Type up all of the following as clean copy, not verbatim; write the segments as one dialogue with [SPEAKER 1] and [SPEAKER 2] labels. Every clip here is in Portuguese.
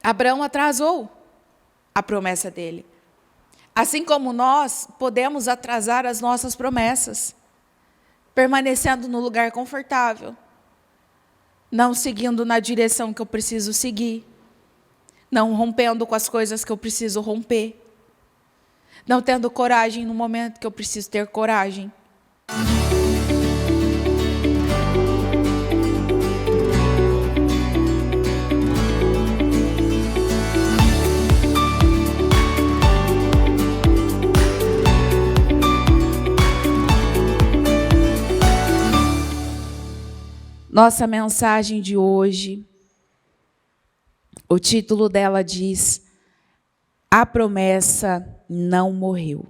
[SPEAKER 1] Abraão atrasou a promessa dele. Assim como nós podemos atrasar as nossas promessas, permanecendo no lugar confortável, não seguindo na direção que eu preciso seguir, não rompendo com as coisas que eu preciso romper, não tendo coragem no momento que eu preciso ter coragem. Nossa mensagem de hoje, o título dela diz: A promessa não morreu.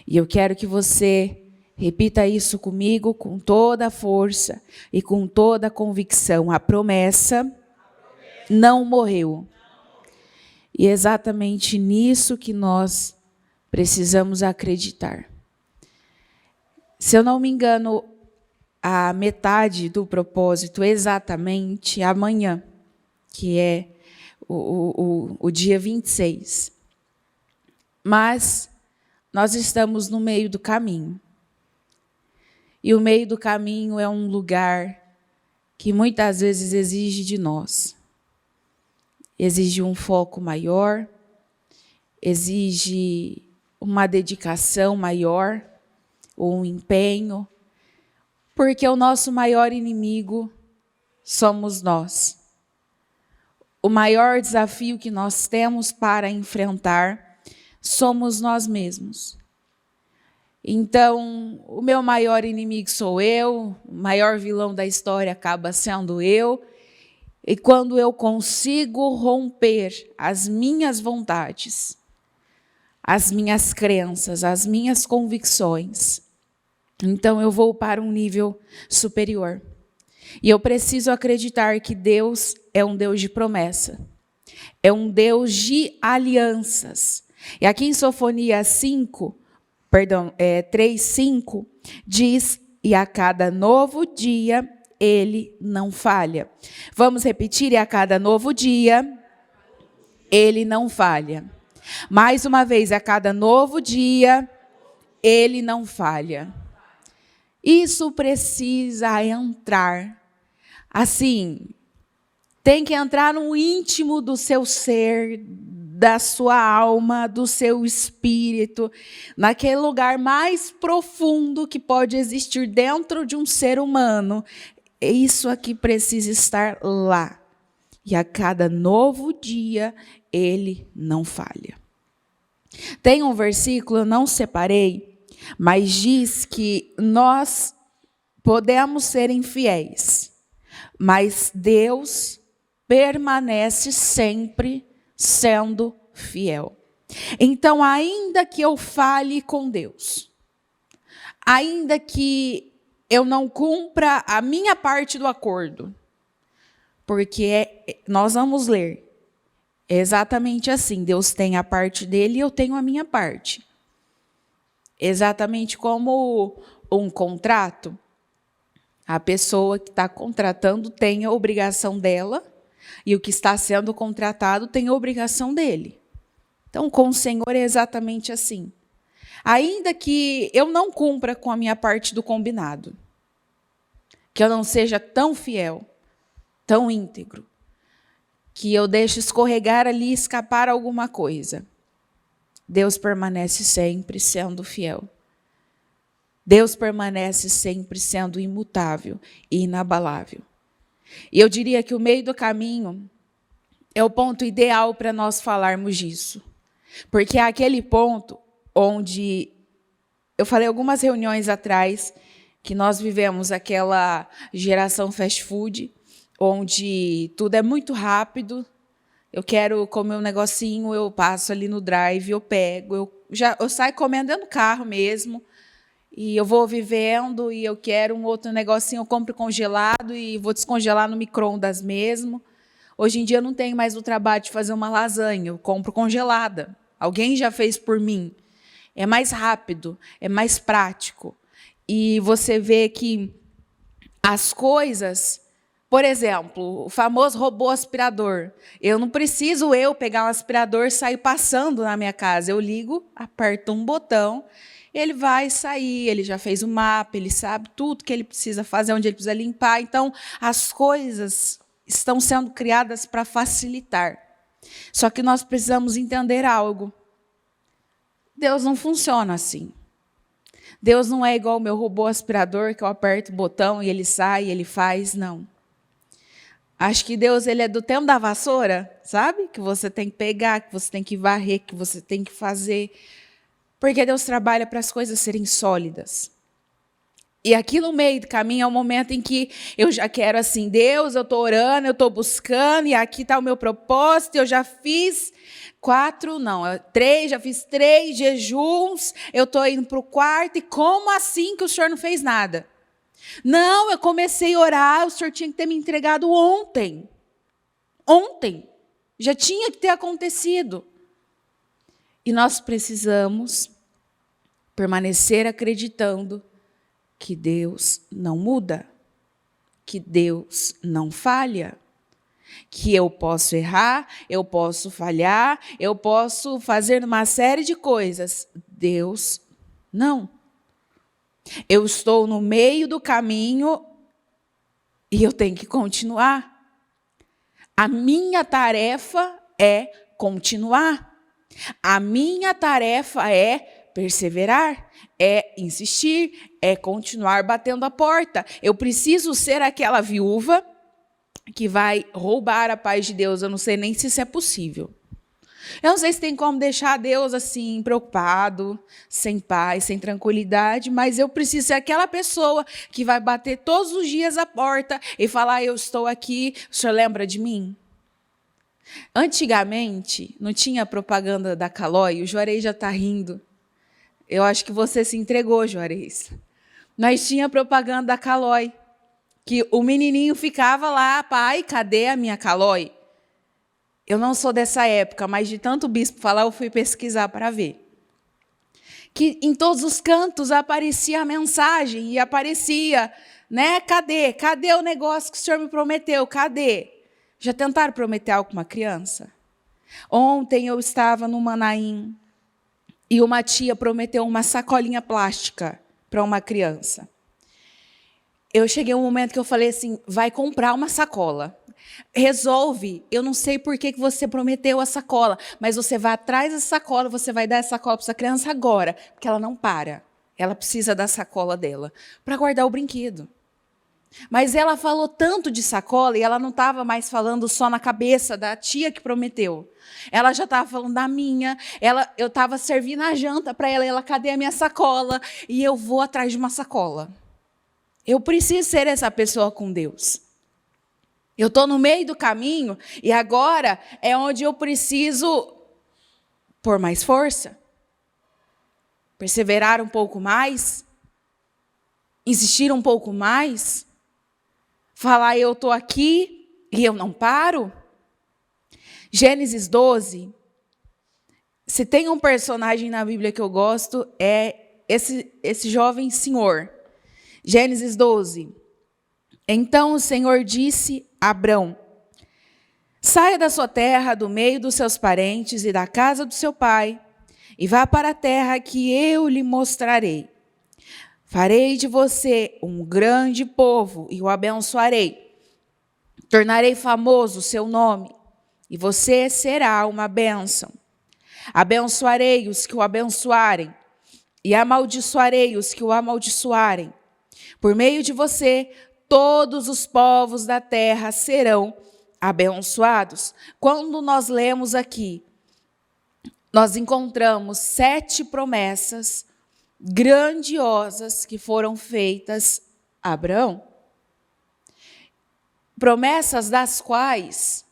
[SPEAKER 1] E eu quero que você repita isso comigo com toda a força e com toda a convicção. A promessa não morreu. E é exatamente nisso que nós precisamos acreditar. Se eu não me engano, a metade do propósito exatamente amanhã, que é o dia 26. Mas nós estamos no meio do caminho. E o meio do caminho é um lugar que muitas vezes exige de nós. Exige um foco maior, exige uma dedicação maior, ou um empenho, porque o nosso maior inimigo somos nós. O maior desafio que nós temos para enfrentar somos nós mesmos. Então, o meu maior inimigo sou eu, o maior vilão da história acaba sendo eu, e quando eu consigo romper as minhas vontades, as minhas crenças, as minhas convicções, então eu vou para um nível superior. E eu preciso acreditar que Deus é um Deus de promessa. É um Deus de alianças. E aqui em Sofonias 3:5, diz: e a cada novo dia ele não falha. Vamos repetir: e a cada novo dia ele não falha. Mais uma vez: a cada novo dia ele não falha. Isso precisa entrar, assim, tem que entrar no íntimo do seu ser, da sua alma, do seu espírito, naquele lugar mais profundo que pode existir dentro de um ser humano. Isso aqui precisa estar lá. E a cada novo dia, ele não falha. Tem um versículo, eu não separei, mas diz que nós podemos ser infiéis, mas Deus permanece sempre sendo fiel. Então, ainda que eu fale com Deus, ainda que eu não cumpra a minha parte do acordo, porque nós vamos ler, é exatamente assim, Deus tem a parte dele e eu tenho a minha parte. Exatamente como um contrato, a pessoa que está contratando tem a obrigação dela e o que está sendo contratado tem a obrigação dele. Então, com o Senhor é exatamente assim. Ainda que eu não cumpra com a minha parte do combinado, que eu não seja tão fiel, tão íntegro, que eu deixe escorregar ali, escapar alguma coisa, Deus permanece sempre sendo fiel. Deus permanece sempre sendo imutável e inabalável. E eu diria que o meio do caminho é o ponto ideal para nós falarmos disso. Porque é aquele ponto onde eu falei algumas reuniões atrás que nós vivemos aquela geração fast food, onde tudo é muito rápido. Eu quero comer um negocinho, eu passo ali no drive, eu pego, eu saio comendo dentro do carro mesmo, e eu vou vivendo, e eu quero um outro negocinho, eu compro congelado e vou descongelar no micro-ondas mesmo. Hoje em dia eu não tenho mais o trabalho de fazer uma lasanha, eu compro congelada. Alguém já fez por mim. É mais rápido, é mais prático. E você vê que as coisas Por exemplo, o famoso robô aspirador. Eu não preciso pegar um aspirador e sair passando na minha casa. Eu ligo, aperto um botão, ele vai sair, ele já fez o mapa, ele sabe tudo que ele precisa fazer, onde ele precisa limpar. Então, as coisas estão sendo criadas para facilitar. Só que nós precisamos entender algo. Deus não funciona assim. Deus não é igual o meu robô aspirador, que eu aperto o botão e ele sai, ele faz, não. Acho que Deus, ele é do tempo da vassoura, sabe? Que você tem que pegar, que você tem que varrer, que você tem que fazer. Porque Deus trabalha para as coisas serem sólidas. E aqui no meio do caminho é o momento em que eu já quero assim, Deus, eu estou orando, eu estou buscando, e aqui está o meu propósito, eu já fiz 3, já fiz 3 jejuns, eu estou indo para o 4º, e como assim que o Senhor não fez nada? Não, eu comecei a orar, o Senhor tinha que ter me entregado ontem. Ontem. Já tinha que ter acontecido. E nós precisamos permanecer acreditando que Deus não muda, que Deus não falha, que eu posso errar, eu posso falhar, eu posso fazer uma série de coisas. Deus não. Eu estou no meio do caminho e eu tenho que continuar. A minha tarefa é continuar. A minha tarefa é perseverar, é insistir, é continuar batendo a porta. Eu preciso ser aquela viúva que vai roubar a paz de Deus. Eu não sei nem se isso é possível. Eu não sei se tem como deixar Deus assim, preocupado, sem paz, sem tranquilidade, mas eu preciso ser aquela pessoa que vai bater todos os dias a porta e falar, eu estou aqui, o senhor lembra de mim? Antigamente, não tinha propaganda da Calói, o Juarez já está rindo. Eu acho que você se entregou, Juarez. Mas tinha propaganda da Calói, que o menininho ficava lá, pai, cadê a minha Calói? Eu não sou dessa época, mas de tanto bispo falar, eu fui pesquisar para ver. Que em todos os cantos aparecia a mensagem e aparecia, né? Cadê o negócio que o senhor me prometeu? Cadê? Já tentaram prometer algo para uma criança? Ontem eu estava no Manaim e uma tia prometeu uma sacolinha plástica para uma criança. Eu cheguei a um momento que eu falei assim, vai comprar uma sacola. Resolve, eu não sei por que você prometeu a sacola, mas você vai atrás da sacola, você vai dar essa sacola para essa criança agora, porque ela não para. Ela precisa da sacola dela para guardar o brinquedo. Mas ela falou tanto de sacola e ela não estava mais falando só na cabeça da tia que prometeu. Ela já estava falando da minha, eu estava servindo a janta para ela, cadê a minha sacola? E eu vou atrás de uma sacola. Eu preciso ser essa pessoa com Deus. Eu estou no meio do caminho e agora é onde eu preciso pôr mais força, perseverar um pouco mais, insistir um pouco mais, falar eu estou aqui e eu não paro. Gênesis 12, se tem um personagem na Bíblia que eu gosto, é esse jovem senhor. Gênesis 12. Então o Senhor disse a Abrão, saia da sua terra, do meio dos seus parentes e da casa do seu pai, e vá para a terra que eu lhe mostrarei. Farei de você um grande povo e o abençoarei. Tornarei famoso o seu nome, e você será uma bênção. Abençoarei os que o abençoarem, e amaldiçoarei os que o amaldiçoarem. Por meio de você, todos os povos da terra serão abençoados. Quando nós lemos aqui, nós encontramos 7 promessas grandiosas que foram feitas a Abraão. Promessas das quais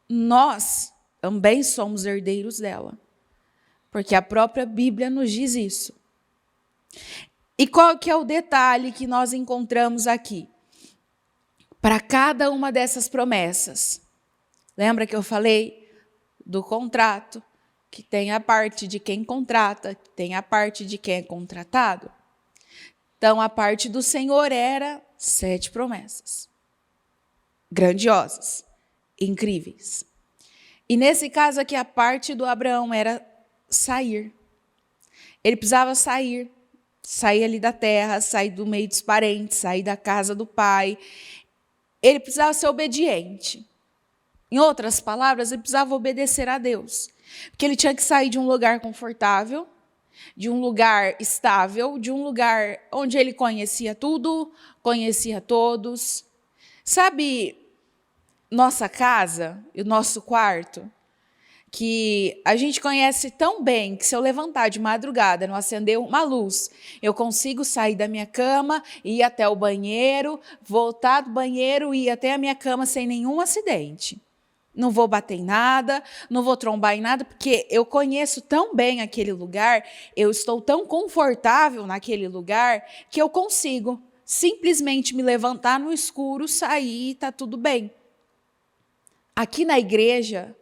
[SPEAKER 1] nós também somos herdeiros dela. Porque a própria Bíblia nos diz isso. E qual que é o detalhe que nós encontramos aqui? Para cada uma dessas promessas. Lembra que eu falei do contrato, que tem a parte de quem contrata, que tem a parte de quem é contratado? Então, a parte do Senhor era 7 promessas. grandiosas, incríveis. E nesse caso aqui, a parte do Abraão era sair. Ele precisava sair ali da terra, sair do meio dos parentes, sair da casa do pai. Ele precisava ser obediente. Em outras palavras, ele precisava obedecer a Deus. Porque ele tinha que sair de um lugar confortável, de um lugar estável, de um lugar onde ele conhecia tudo, conhecia todos. Sabe, nossa casa e o nosso quarto, que a gente conhece tão bem que se eu levantar de madrugada, não acender uma luz, eu consigo sair da minha cama, ir até o banheiro, voltar do banheiro e ir até a minha cama sem nenhum acidente. Não vou bater em nada, não vou trombar em nada, porque eu conheço tão bem aquele lugar, eu estou tão confortável naquele lugar, que eu consigo simplesmente me levantar no escuro, sair e está tudo bem. Aqui na igreja,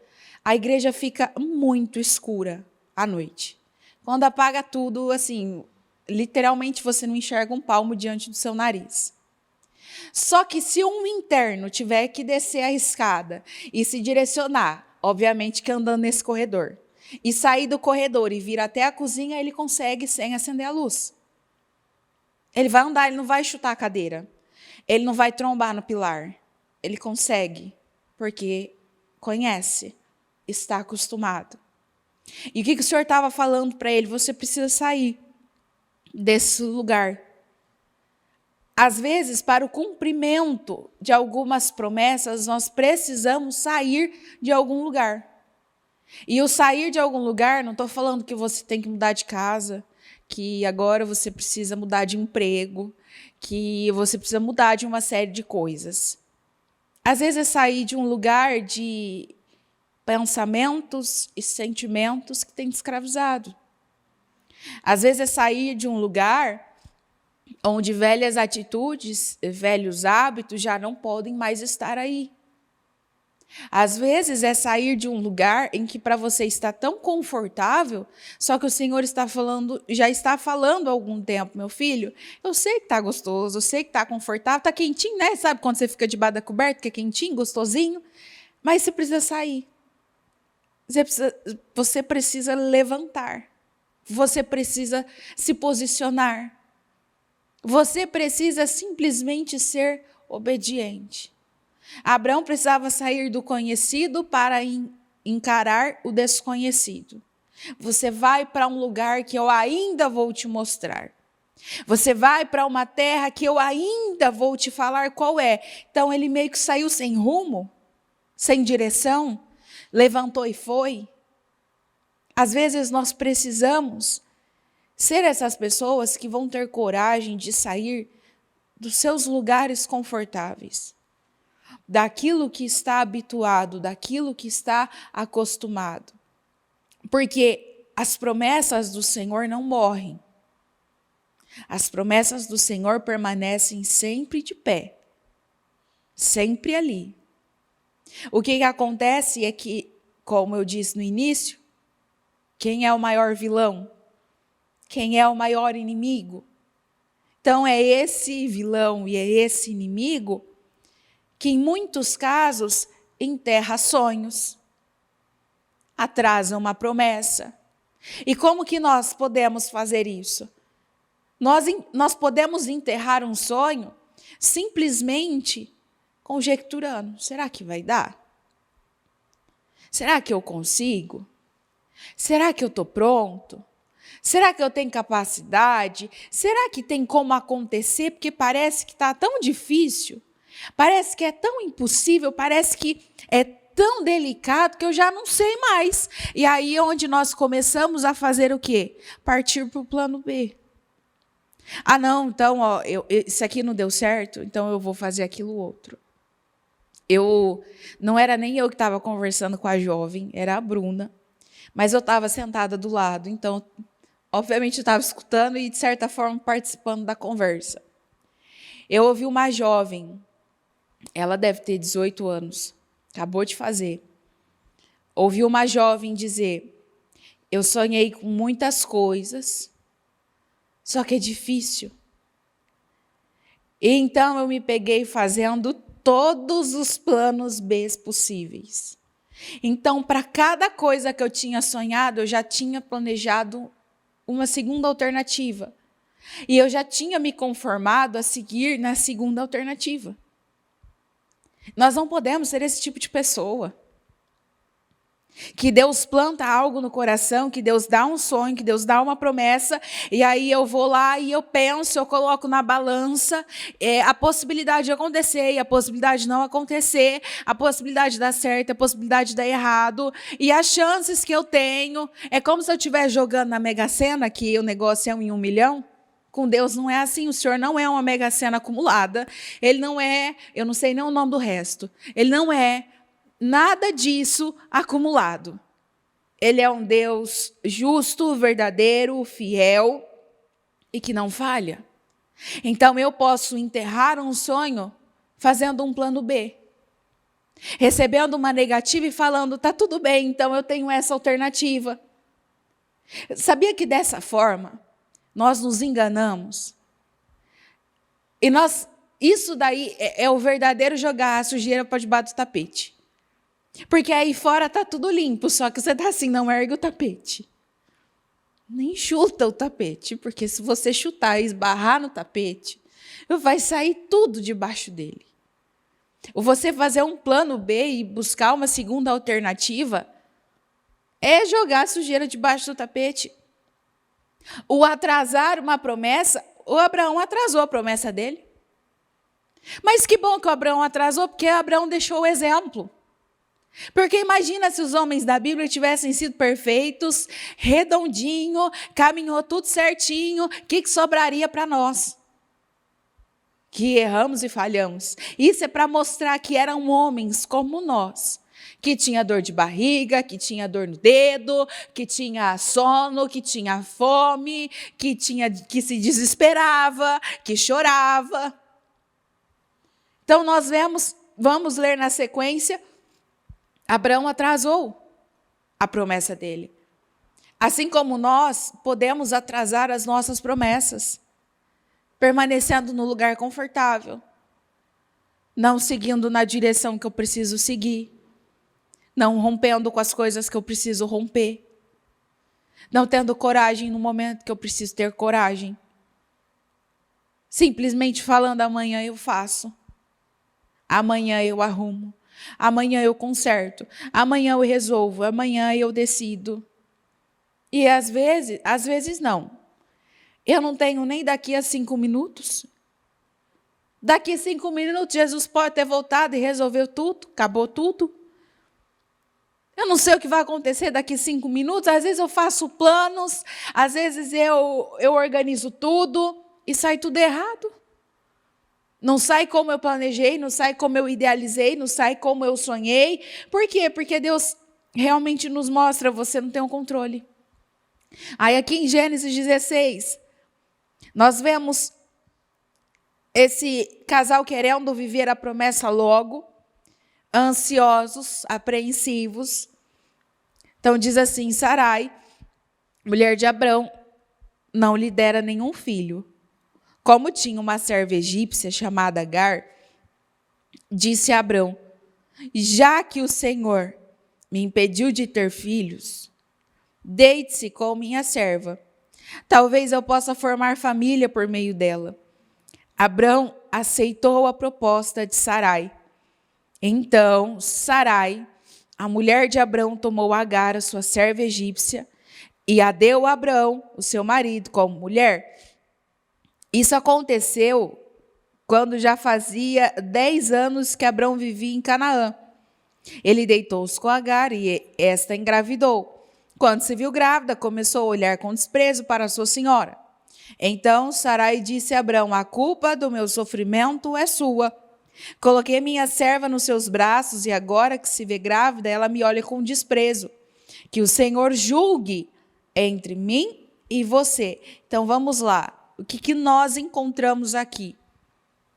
[SPEAKER 1] a igreja fica muito escura à noite. Quando apaga tudo, assim, literalmente você não enxerga um palmo diante do seu nariz. Só que se um interno tiver que descer a escada e se direcionar, obviamente que andando nesse corredor, e sair do corredor e vir até a cozinha, ele consegue sem acender a luz. Ele vai andar, ele não vai chutar a cadeira. Ele não vai trombar no pilar. Ele consegue, porque conhece, está acostumado. E o que o Senhor estava falando para ele? Você precisa sair desse lugar. Às vezes, para o cumprimento de algumas promessas, nós precisamos sair de algum lugar. E o sair de algum lugar, não estou falando que você tem que mudar de casa, que agora você precisa mudar de emprego, que você precisa mudar de uma série de coisas. Às vezes é sair de um lugar de pensamentos e sentimentos que tem te escravizado. Às vezes é sair de um lugar onde velhas atitudes, velhos hábitos já não podem mais estar aí. Às vezes é sair de um lugar em que para você está tão confortável, só que o Senhor está falando, já está falando há algum tempo, meu filho, eu sei que está gostoso, eu sei que está confortável, está quentinho, né? Sabe quando você fica debaixo da coberta, que é quentinho, gostosinho? Mas você precisa sair. Você precisa levantar. Você precisa se posicionar. Você precisa simplesmente ser obediente. Abraão precisava sair do conhecido para encarar o desconhecido. Você vai para um lugar que eu ainda vou te mostrar. Você vai para uma terra que eu ainda vou te falar qual é. Então ele meio que saiu sem rumo, sem direção, levantou e foi. Às vezes nós precisamos ser essas pessoas que vão ter coragem de sair dos seus lugares confortáveis, daquilo que está habituado, daquilo que está acostumado. Porque as promessas do Senhor não morrem. As promessas do Senhor permanecem sempre de pé, sempre ali. O que acontece é que, como eu disse no início, quem é o maior vilão? Quem é o maior inimigo? Então é esse vilão e é esse inimigo que em muitos casos enterra sonhos, atrasa uma promessa. E como que nós podemos fazer isso? Nós podemos enterrar um sonho simplesmente conjecturando. Será que vai dar? Será que eu consigo? Será que eu estou pronto? Será que eu tenho capacidade? Será que tem como acontecer? Porque parece que está tão difícil. Parece que é tão impossível, parece que é tão delicado que eu já não sei mais. E aí é onde nós começamos a fazer o quê? Partir para o plano B. Ah, não, então, isso aqui não deu certo, então eu vou fazer aquilo outro. Não era nem eu que estava conversando com a jovem, era a Bruna. Mas eu estava sentada do lado, então, obviamente, eu estava escutando e, de certa forma, participando da conversa. Eu ouvi uma jovem, ela deve ter 18 anos, acabou de fazer. Ouvi uma jovem dizer, eu sonhei com muitas coisas, só que é difícil. E então eu me peguei fazendo todos os planos B possíveis. Então, para cada coisa que eu tinha sonhado, eu já tinha planejado uma segunda alternativa. E eu já tinha me conformado a seguir na segunda alternativa. Nós não podemos ser esse tipo de pessoa. Que Deus planta algo no coração, que Deus dá um sonho, que Deus dá uma promessa, e aí eu vou lá e eu penso, eu coloco na balança a possibilidade de acontecer e a possibilidade de não acontecer, a possibilidade de dar certo, a possibilidade de dar errado, e as chances que eu tenho, é como se eu estivesse jogando na Mega Sena, que o negócio é 1 em 1 milhão. Com Deus não é assim, o Senhor não é uma Mega Sena acumulada, Ele não é, eu não sei nem o nome do resto, Ele não é nada disso acumulado. Ele é um Deus justo, verdadeiro, fiel e que não falha. Então eu posso enterrar um sonho fazendo um plano B. Recebendo uma negativa e falando, tá tudo bem, então eu tenho essa alternativa. Sabia que dessa forma nós nos enganamos? E isso daí é o verdadeiro jogar a sujeira para debaixo do tapete. Porque aí fora está tudo limpo, só que você está assim, não ergue o tapete. Nem chuta o tapete, porque se você chutar e esbarrar no tapete, vai sair tudo debaixo dele. Ou você fazer um plano B e buscar uma segunda alternativa, é jogar a sujeira debaixo do tapete. O atrasar uma promessa, o Abraão atrasou a promessa dele. Mas que bom que o Abraão atrasou, porque Abraão deixou o exemplo. Porque imagina se os homens da Bíblia tivessem sido perfeitos, redondinho, caminhou tudo certinho, o que sobraria para nós? Que erramos e falhamos. Isso é para mostrar que eram homens como nós, que tinha dor de barriga, que tinha dor no dedo, que tinha sono, que tinha fome, que se desesperava, que chorava. Então nós vamos ler na sequência. Abraão atrasou a promessa dele. Assim como nós podemos atrasar as nossas promessas, permanecendo no lugar confortável, não seguindo na direção que eu preciso seguir, não rompendo com as coisas que eu preciso romper, não tendo coragem no momento que eu preciso ter coragem, simplesmente falando amanhã eu faço, amanhã eu arrumo. Amanhã eu conserto, amanhã eu resolvo, amanhã eu decido. E às vezes não. Eu não tenho nem daqui a 5 minutos. Daqui a 5 minutos Jesus pode ter voltado e resolveu tudo, acabou tudo. Eu não sei o que vai acontecer daqui a 5 minutos, às vezes eu faço planos, às vezes eu organizo tudo e sai tudo errado. Não sai como eu planejei, não sai como eu idealizei, não sai como eu sonhei. Por quê? Porque Deus realmente nos mostra, você não tem o controle. Aí aqui em Gênesis 16, nós vemos esse casal querendo viver a promessa logo, ansiosos, apreensivos. Então diz assim, Sarai, mulher de Abrão, não lhe dera nenhum filho. Como tinha uma serva egípcia chamada Agar, disse a Abrão, já que o Senhor me impediu de ter filhos, deite-se com minha serva. Talvez eu possa formar família por meio dela. Abrão aceitou a proposta de Sarai. Então, Sarai, a mulher de Abrão, tomou Agar, a sua serva egípcia, e a deu a Abrão, o seu marido, como mulher. Isso aconteceu quando já fazia 10 anos que Abrão vivia em Canaã. Ele deitou-se com Agar e esta engravidou. Quando se viu grávida, começou a olhar com desprezo para sua senhora. Então Sarai disse a Abrão, a culpa do meu sofrimento é sua. Coloquei minha serva nos seus braços e agora que se vê grávida, ela me olha com desprezo. Que o Senhor julgue entre mim e você. Então vamos lá. O que nós encontramos aqui?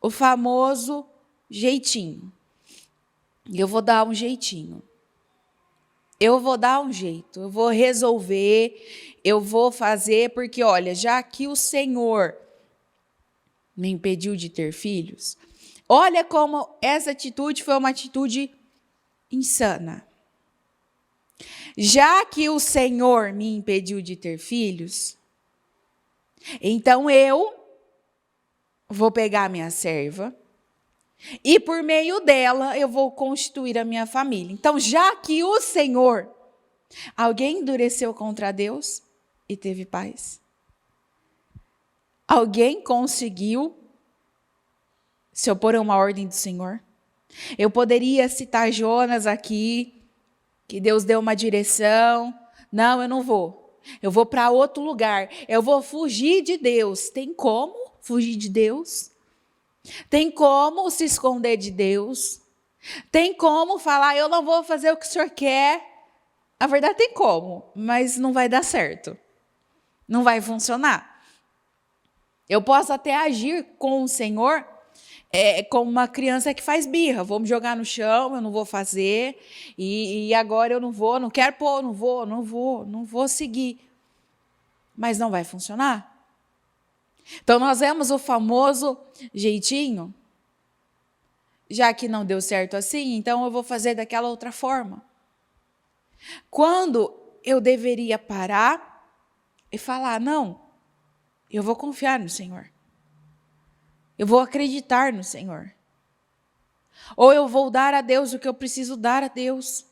[SPEAKER 1] O famoso jeitinho. Eu vou dar um jeitinho. Eu vou dar um jeito. Eu vou resolver. Eu vou fazer porque, olha, já que o Senhor me impediu de ter filhos, Olha como essa atitude foi uma atitude insana. Já que o Senhor me impediu de ter filhos, então eu vou pegar a minha serva e por meio dela eu vou constituir a minha família. Então, já que o Senhor, alguém endureceu contra Deus e teve paz? Alguém conseguiu se opor a uma ordem do Senhor? Eu poderia citar Jonas aqui, que Deus deu uma direção. Não, eu não vou. Eu vou para outro lugar. Eu vou fugir de Deus. Tem como fugir de Deus? Tem como se esconder de Deus? Tem como falar, eu não vou fazer o que o Senhor quer? A verdade tem como, mas não vai dar certo. Não vai funcionar. Eu posso até agir com o Senhor como uma criança que faz birra. Vou me jogar no chão, eu não vou fazer. E agora eu não vou, não quero pôr, não vou seguir. Mas não vai funcionar. Então nós vemos o famoso jeitinho. Já que não deu certo assim, então eu vou fazer daquela outra forma. Quando eu deveria parar e falar, não, eu vou confiar no Senhor. Eu vou acreditar no Senhor. Ou eu vou dar a Deus o que eu preciso dar a Deus.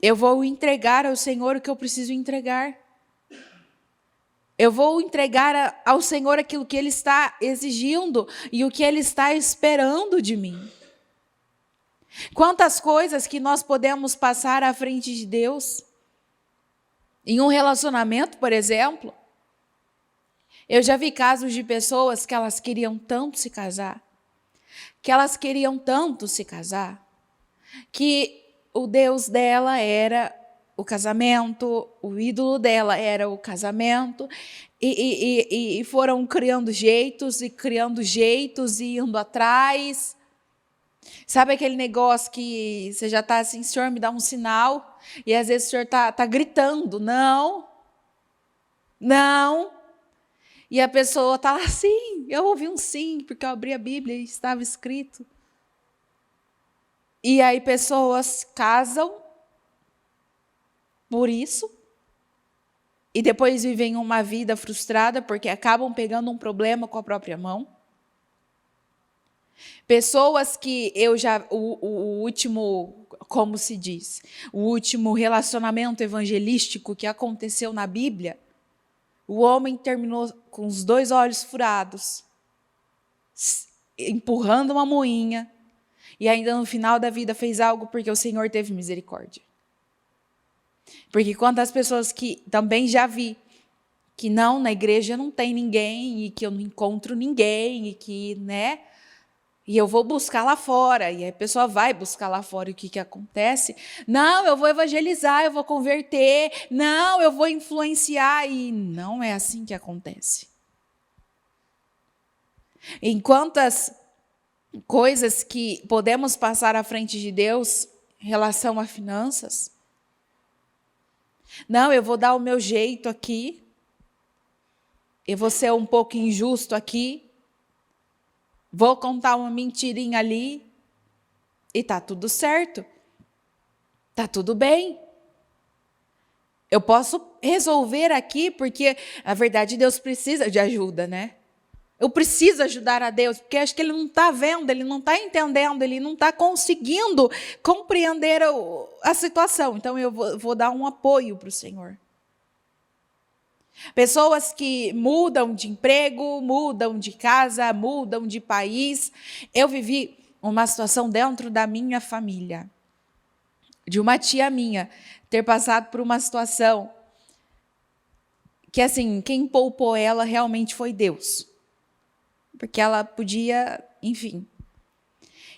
[SPEAKER 1] Eu vou entregar ao Senhor o que eu preciso entregar. Eu vou entregar ao Senhor aquilo que Ele está exigindo e o que Ele está esperando de mim. Quantas coisas que nós podemos passar à frente de Deus. Em um relacionamento, por exemplo, eu já vi casos de pessoas que elas queriam tanto se casar, que o Deus dela era o casamento, o ídolo dela era o casamento, e foram criando jeitos e indo atrás. Sabe aquele negócio que você já está assim, Senhor, me dá um sinal, e às vezes o Senhor está gritando, não, e a pessoa está lá, sim, eu ouvi um sim, porque eu abri a Bíblia e estava escrito. E aí pessoas casam por isso, e depois vivem uma vida frustrada, porque acabam pegando um problema com a própria mão. Pessoas que o último, como se diz, o último relacionamento evangelístico que aconteceu na Bíblia, o homem terminou com os 2 olhos furados, empurrando uma moinha, e ainda no final da vida fez algo porque o Senhor teve misericórdia. Porque quantas pessoas que também já vi, que não, na igreja não tem ninguém, e que eu não encontro ninguém, e que, né... E eu vou buscar lá fora, e a pessoa vai buscar lá fora, e o que acontece? Não, eu vou evangelizar, eu vou converter, não, eu vou influenciar, e não é assim que acontece. Em quantas coisas que podemos passar à frente de Deus em relação a finanças? Não, eu vou dar o meu jeito aqui, eu vou ser um pouco injusto aqui, vou contar uma mentirinha ali e está tudo certo. Está tudo bem. Eu posso resolver aqui porque, na verdade, Deus precisa de ajuda, né? Eu preciso ajudar a Deus, porque acho que Ele não está vendo, Ele não está entendendo, Ele não está conseguindo compreender a situação. Então, eu vou dar um apoio para o Senhor. Pessoas que mudam de emprego, mudam de casa, mudam de país. Eu vivi uma situação dentro da minha família, de uma tia minha, ter passado por uma situação que, assim, quem poupou ela realmente foi Deus. Porque ela podia, enfim.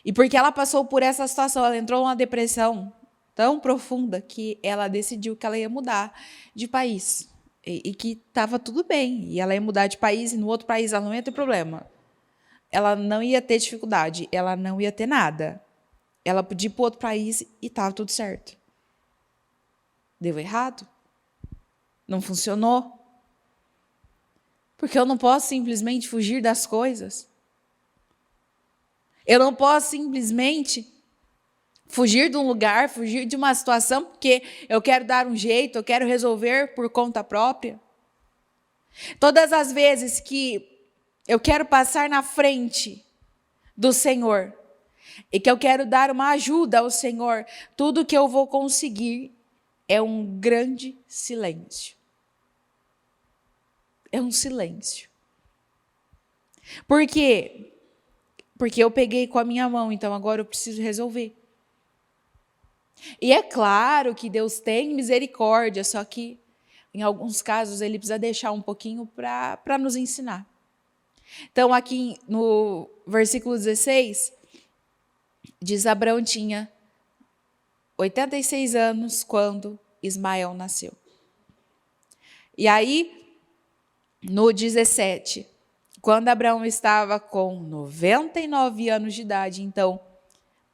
[SPEAKER 1] E porque ela passou por essa situação, ela entrou numa depressão tão profunda que ela decidiu que ela ia mudar de país. E que estava tudo bem, e ela ia mudar de país, e no outro país ela não ia ter problema. Ela não ia ter dificuldade, ela não ia ter nada. Ela podia ir para outro país e estava tudo certo. Deu errado? Não funcionou? Porque eu não posso simplesmente fugir das coisas. Eu não posso simplesmente fugir de um lugar, fugir de uma situação, porque eu quero dar um jeito, eu quero resolver por conta própria. Todas as vezes que eu quero passar na frente do Senhor e que eu quero dar uma ajuda ao Senhor, tudo que eu vou conseguir é um grande silêncio. É um silêncio. Por quê? Porque eu peguei com a minha mão, então agora eu preciso resolver. E é claro que Deus tem misericórdia, só que em alguns casos ele precisa deixar um pouquinho para nos ensinar. Então aqui no versículo 16, diz: Abraão tinha 86 anos quando Ismael nasceu. E aí, no 17, quando Abraão estava com 99 anos de idade, então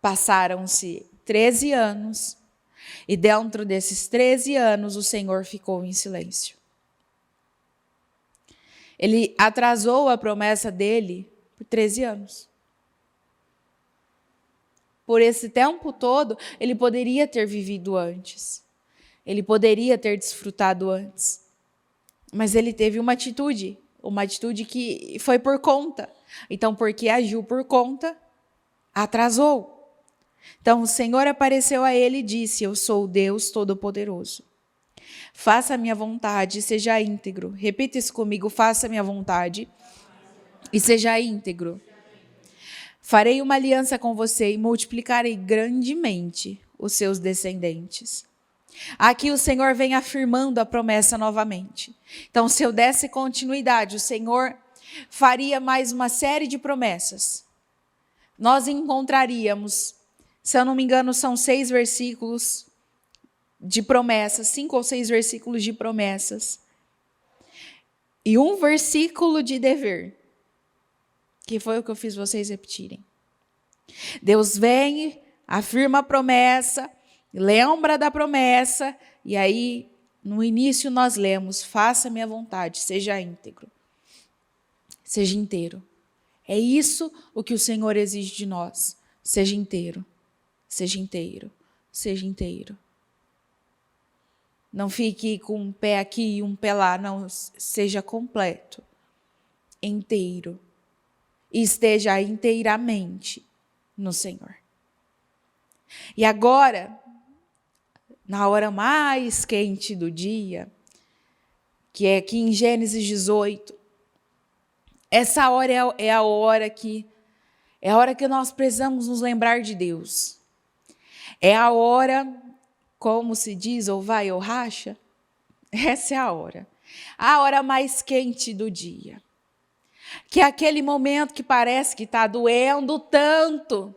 [SPEAKER 1] passaram-se 13 anos, e dentro desses 13 anos o Senhor ficou em silêncio. Ele atrasou a promessa dele por 13 anos. Por esse tempo todo, ele poderia ter vivido antes. Ele poderia ter desfrutado antes. Mas ele teve uma atitude que foi por conta. Então, porque agiu por conta, atrasou. Então, o Senhor apareceu a ele e disse: eu sou o Deus Todo-Poderoso. Faça a minha vontade e seja íntegro. Repita isso comigo: faça a minha vontade e seja íntegro. Farei uma aliança com você e multiplicarei grandemente os seus descendentes. Aqui o Senhor vem afirmando a promessa novamente. Então, se eu desse continuidade, o Senhor faria mais uma série de promessas. Nós encontraríamos, se eu não me engano, são 6 versículos de promessas, 5 ou 6 versículos de promessas. E um versículo de dever, que foi o que eu fiz vocês repetirem. Deus vem, afirma a promessa, lembra da promessa, e aí, no início nós lemos: faça a minha vontade, seja íntegro, seja inteiro. É isso o que o Senhor exige de nós: seja inteiro, seja inteiro, seja inteiro. Não fique com um pé aqui e um pé lá, não, seja completo, inteiro, e esteja inteiramente no Senhor. E agora, na hora mais quente do dia, que é aqui em Gênesis 18, essa hora é a hora que nós precisamos nos lembrar de Deus. É a hora, como se diz, ou vai ou racha, essa é a hora mais quente do dia. Que é aquele momento que parece que está doendo tanto.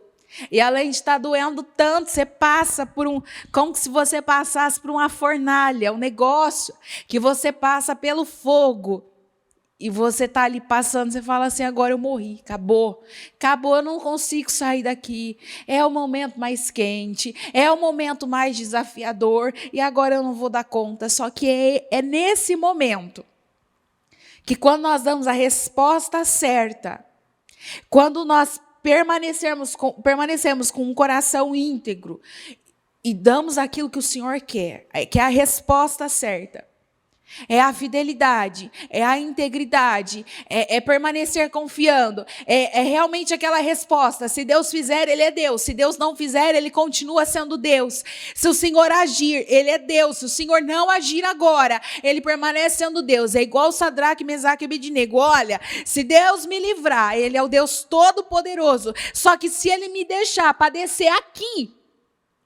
[SPEAKER 1] E além de estar doendo tanto, você passa por como se você passasse por uma fornalha, um negócio que você passa pelo fogo. E você está ali passando, você fala assim: agora eu morri, acabou, eu não consigo sair daqui. É o momento mais quente, é o momento mais desafiador, e agora eu não vou dar conta. Só que é nesse momento que, quando nós damos a resposta certa, quando nós permanecemos com um coração íntegro e damos aquilo que o Senhor quer, que é a resposta certa, é a fidelidade, é a integridade, é permanecer confiando, é realmente aquela resposta: se Deus fizer, Ele é Deus; se Deus não fizer, Ele continua sendo Deus. Se o Senhor agir, Ele é Deus; se o Senhor não agir agora, Ele permanece sendo Deus. É igual Sadraque, Mesaque e Abednego: olha, se Deus me livrar, Ele é o Deus Todo-Poderoso, só que se Ele me deixar padecer aqui,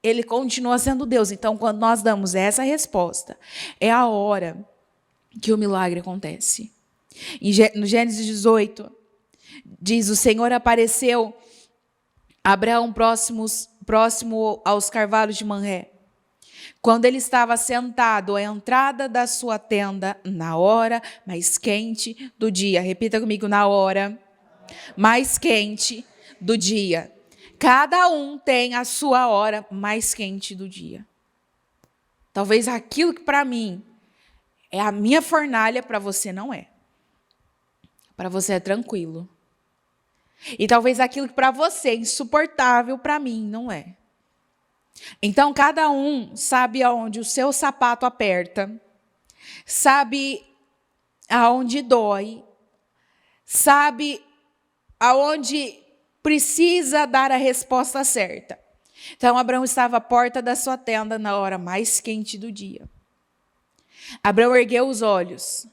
[SPEAKER 1] Ele continua sendo Deus. Então, quando nós damos essa resposta, é a hora que o milagre acontece. No Gênesis 18, diz: o Senhor apareceu a Abraão próximo aos carvalhos de Manré, quando ele estava sentado à entrada da sua tenda, na hora mais quente do dia. Repita comigo: na hora mais quente do dia. Cada um tem a sua hora mais quente do dia. Talvez aquilo que para mim é a minha fornalha, para você não é. Para você é tranquilo. E talvez aquilo que para você é insuportável, para mim não é. Então, cada um sabe aonde o seu sapato aperta, sabe aonde dói, sabe aonde precisa dar a resposta certa. Então, Abraão estava à porta da sua tenda na hora mais quente do dia. Abraão ergueu os olhos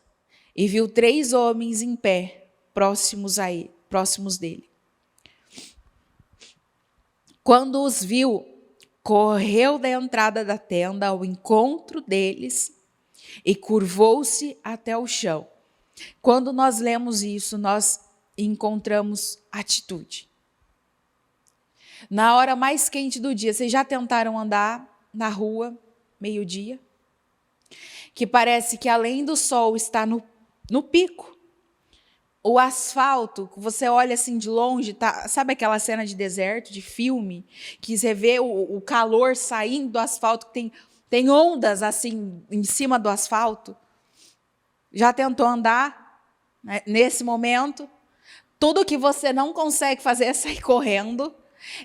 [SPEAKER 1] e viu 3 homens em pé, próximos dele. Quando os viu, correu da entrada da tenda ao encontro deles e curvou-se até o chão. Quando nós lemos isso, nós encontramos atitude. Na hora mais quente do dia, vocês já tentaram andar na rua, meio-dia? Que parece que além do sol está no pico. O asfalto, você olha assim de longe, tá, sabe aquela cena de deserto, de filme, que você vê o calor saindo do asfalto, que tem ondas assim em cima do asfalto? Já tentou andar, né, nesse momento? Tudo que você não consegue fazer é sair correndo,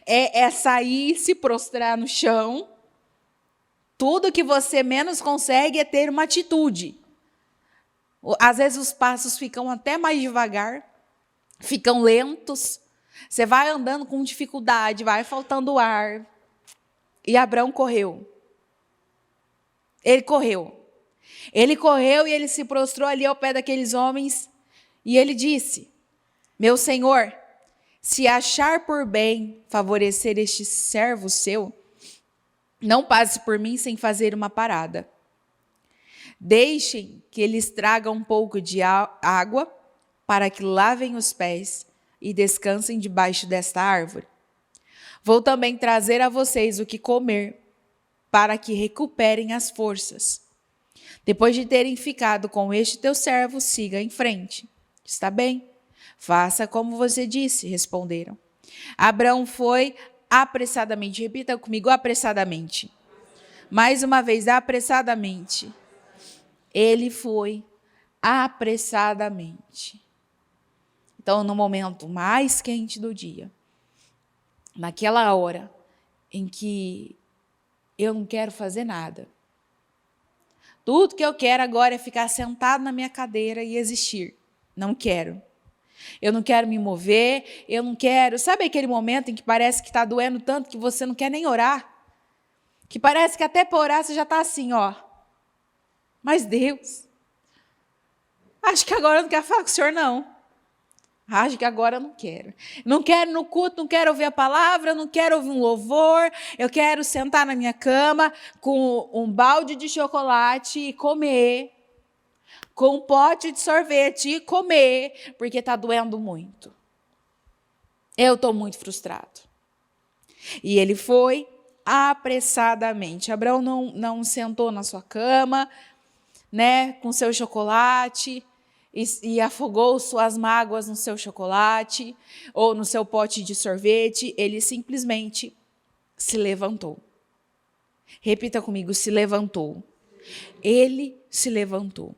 [SPEAKER 1] é sair e se prostrar no chão. Tudo que você menos consegue é ter uma atitude. Às vezes os passos ficam até mais devagar, ficam lentos. Você vai andando com dificuldade, vai faltando ar. E Abraão correu. Ele correu. Ele correu e ele se prostrou ali ao pé daqueles homens. E ele disse: meu senhor, se achar por bem favorecer este servo seu, não passe por mim sem fazer uma parada. Deixem que eles tragam um pouco de água para que lavem os pés e descansem debaixo desta árvore. Vou também trazer a vocês o que comer, para que recuperem as forças. Depois de terem ficado com este teu servo, siga em frente. Está bem? Faça como você disse, responderam. Abraão foi apressadamente. Repita comigo, apressadamente. Mais uma vez, apressadamente. Ele foi apressadamente. Então, no momento mais quente do dia, naquela hora em que eu não quero fazer nada, tudo que eu quero agora é ficar sentado na minha cadeira e existir. Não quero. Eu não quero me mover, eu não quero... Sabe aquele momento em que parece que está doendo tanto que você não quer nem orar? Que parece que até para orar você já está assim, ó. Mas Deus, acho que agora eu não quero falar com o Senhor, não. Acho que agora eu não quero. Não quero ir no culto, não quero ouvir a palavra, não quero ouvir um louvor. Eu quero sentar na minha cama com um balde de chocolate e comer. Com um pote de sorvete e comer, porque está doendo muito. Eu estou muito frustrado. E ele foi apressadamente. Abraão não sentou na sua cama, né, com seu chocolate e afogou suas mágoas no seu chocolate ou no seu pote de sorvete. Ele simplesmente se levantou. Repita comigo, se levantou. Ele se levantou.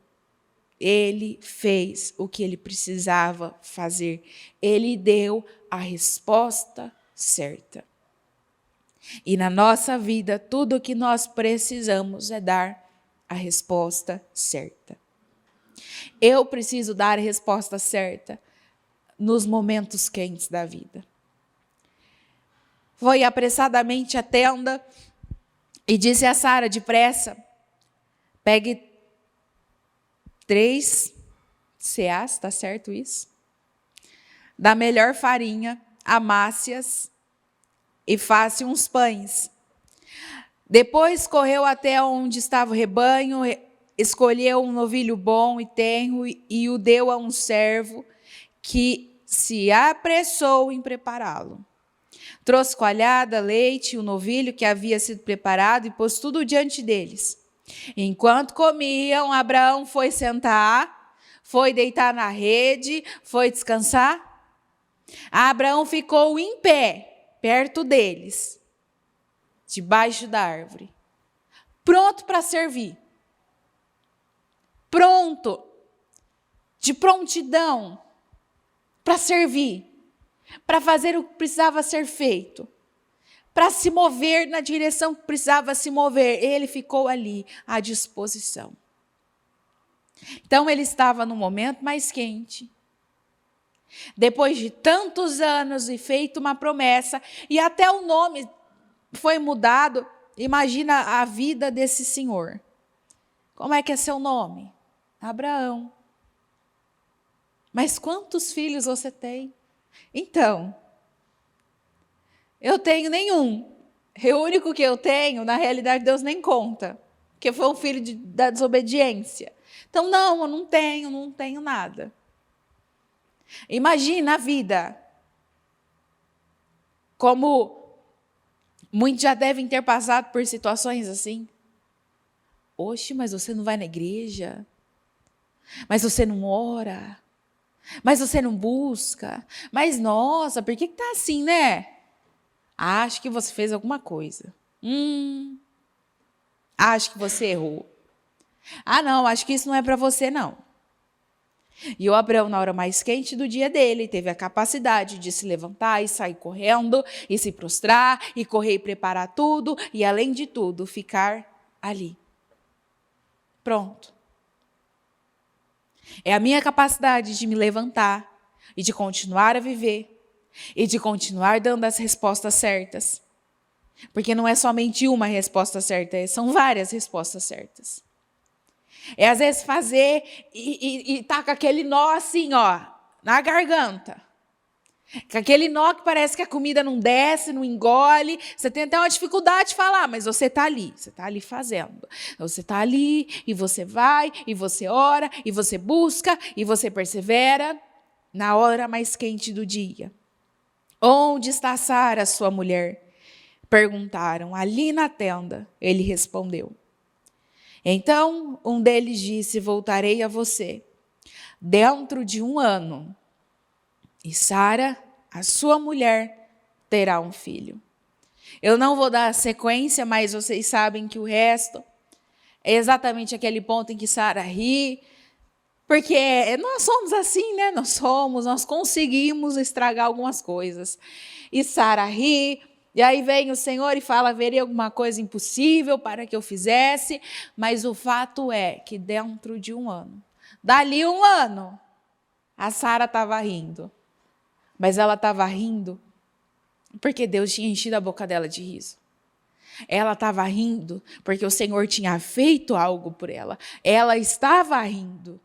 [SPEAKER 1] Ele fez o que ele precisava fazer. Ele deu a resposta certa. E na nossa vida, tudo o que nós precisamos é dar a resposta certa. Eu preciso dar a resposta certa nos momentos quentes da vida. Foi apressadamente à tenda e disse a Sara, depressa, pegue 3 CAs, está certo isso? Da melhor farinha, amasse-as e faça uns pães. Depois correu até onde estava o rebanho, escolheu um novilho bom e tenro e o deu a um servo que se apressou em prepará-lo. Trouxe coalhada, leite e o novilho que havia sido preparado e pôs tudo diante deles. Enquanto comiam, Abraão foi sentar, foi deitar na rede, foi descansar. Abraão ficou em pé, perto deles, debaixo da árvore, pronto para servir. Pronto, de prontidão para servir. para fazer o que precisava ser feito, para se mover na direção que precisava se mover. Ele ficou ali à disposição. Então ele estava no momento mais quente. Depois de tantos anos e feito uma promessa, e até o nome foi mudado. Imagina a vida desse senhor. Como é que é seu nome? Abraão. Mas quantos filhos você tem? Então, eu tenho nenhum. O único que eu tenho, na realidade, Deus nem conta, porque foi um filho da desobediência. Então, não, eu não tenho nada. Imagina a vida. Como muitos já devem ter passado por situações assim. Oxe, mas você não vai na igreja? Mas você não ora? Mas você não busca? Mas, nossa, por que está assim, né? Acho que você fez alguma coisa. Acho que você errou. Ah, não, acho que isso não é para você, não. E o Abraão, na hora mais quente do dia dele, teve a capacidade de se levantar e sair correndo, e se prostrar, e correr e preparar tudo, e além de tudo, ficar ali. Pronto. É a minha capacidade de me levantar e de continuar a viver e de continuar dando as respostas certas. Porque não é somente uma resposta certa, são várias respostas certas. É às vezes fazer e tá com aquele nó assim, ó, na garganta. Com aquele nó que parece que a comida não desce, não engole. Você tem até uma dificuldade de falar, mas você está ali fazendo. Você está ali, e você vai, e você ora, e você busca, e você persevera na hora mais quente do dia. Onde está Sara, sua mulher? Perguntaram. Ali na tenda, ele respondeu. Então, um deles disse, voltarei a você dentro de 1 ano. E Sara, a sua mulher, terá um filho. Eu não vou dar a sequência, mas vocês sabem que o resto é exatamente aquele ponto em que Sara ri, porque nós somos assim, né? Nós conseguimos estragar algumas coisas. E Sara ri, e aí vem o Senhor e fala, haveria alguma coisa impossível para que eu fizesse, mas o fato é que dentro de 1 ano, dali 1 ano, a Sara estava rindo. Mas ela estava rindo porque Deus tinha enchido a boca dela de riso. Ela estava rindo porque o Senhor tinha feito algo por ela. Ela estava rindo,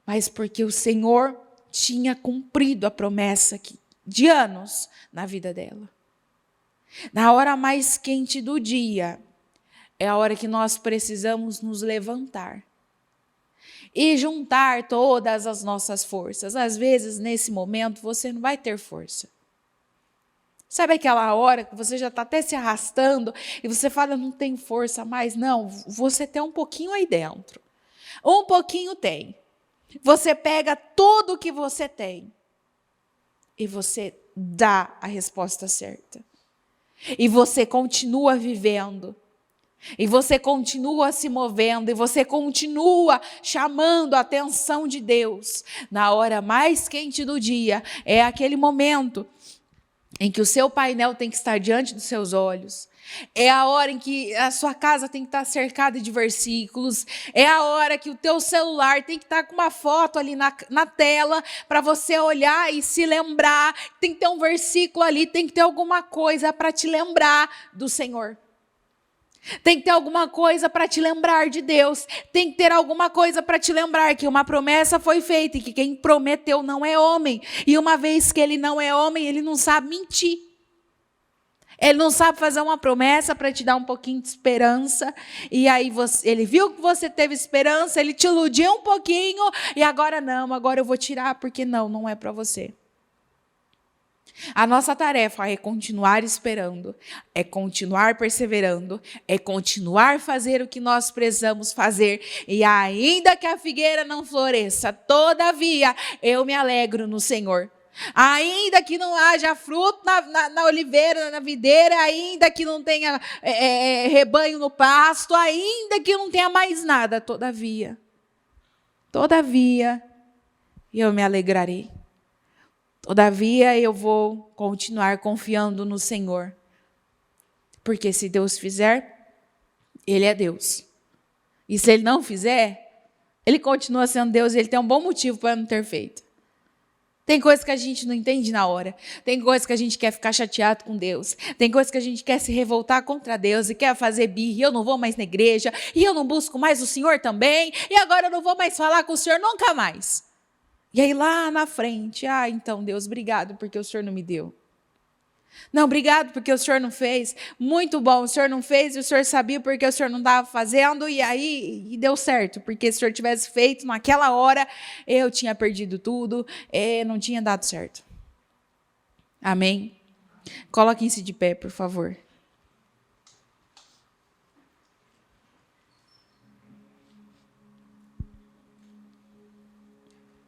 [SPEAKER 1] mas porque o Senhor tinha cumprido a promessa de anos na vida dela. Na hora mais quente do dia, é a hora que nós precisamos nos levantar e juntar todas as nossas forças. Às vezes, nesse momento, você não vai ter força. Sabe aquela hora que você já está até se arrastando e você fala, não tem força mais? Não, você tem um pouquinho aí dentro. Um pouquinho tem. Você pega tudo o que você tem e você dá a resposta certa. E você continua vivendo. E você continua se movendo, e você continua chamando a atenção de Deus. Na hora mais quente do dia, é aquele momento em que o seu painel tem que estar diante dos seus olhos. É a hora em que a sua casa tem que estar cercada de versículos. É a hora que o teu celular tem que estar com uma foto ali na tela para você olhar e se lembrar. Tem que ter um versículo ali, tem que ter alguma coisa para te lembrar do Senhor. Tem que ter alguma coisa para te lembrar de Deus. Tem que ter alguma coisa para te lembrar que uma promessa foi feita e que quem prometeu não é homem. E uma vez que ele não é homem, ele não sabe mentir. Ele não sabe fazer uma promessa para te dar um pouquinho de esperança. E aí ele viu que você teve esperança, ele te iludiu um pouquinho. E agora não, agora eu vou tirar porque não é para você. A nossa tarefa é continuar esperando, é continuar perseverando, é continuar fazer o que nós precisamos fazer. E ainda que a figueira não floresça, todavia eu me alegro no Senhor. Ainda que não haja fruto na oliveira, na videira, ainda que não tenha rebanho no pasto, ainda que não tenha mais nada, todavia eu me alegrarei. Todavia, eu vou continuar confiando no Senhor. Porque se Deus fizer, Ele é Deus. E se Ele não fizer, Ele continua sendo Deus e Ele tem um bom motivo para não ter feito. Tem coisas que a gente não entende na hora. Tem coisas que a gente quer ficar chateado com Deus. Tem coisas que a gente quer se revoltar contra Deus e quer fazer birra. E eu não vou mais na igreja. E eu não busco mais o Senhor também. E agora eu não vou mais falar com o Senhor nunca mais. E aí lá na frente, então Deus, obrigado porque o Senhor não me deu. Não, obrigado porque o Senhor não fez. Muito bom, o Senhor não fez e o Senhor sabia porque o Senhor não estava fazendo e deu certo. Porque se o Senhor tivesse feito naquela hora, eu tinha perdido tudo, não tinha dado certo. Amém? Coloquem-se de pé, por favor.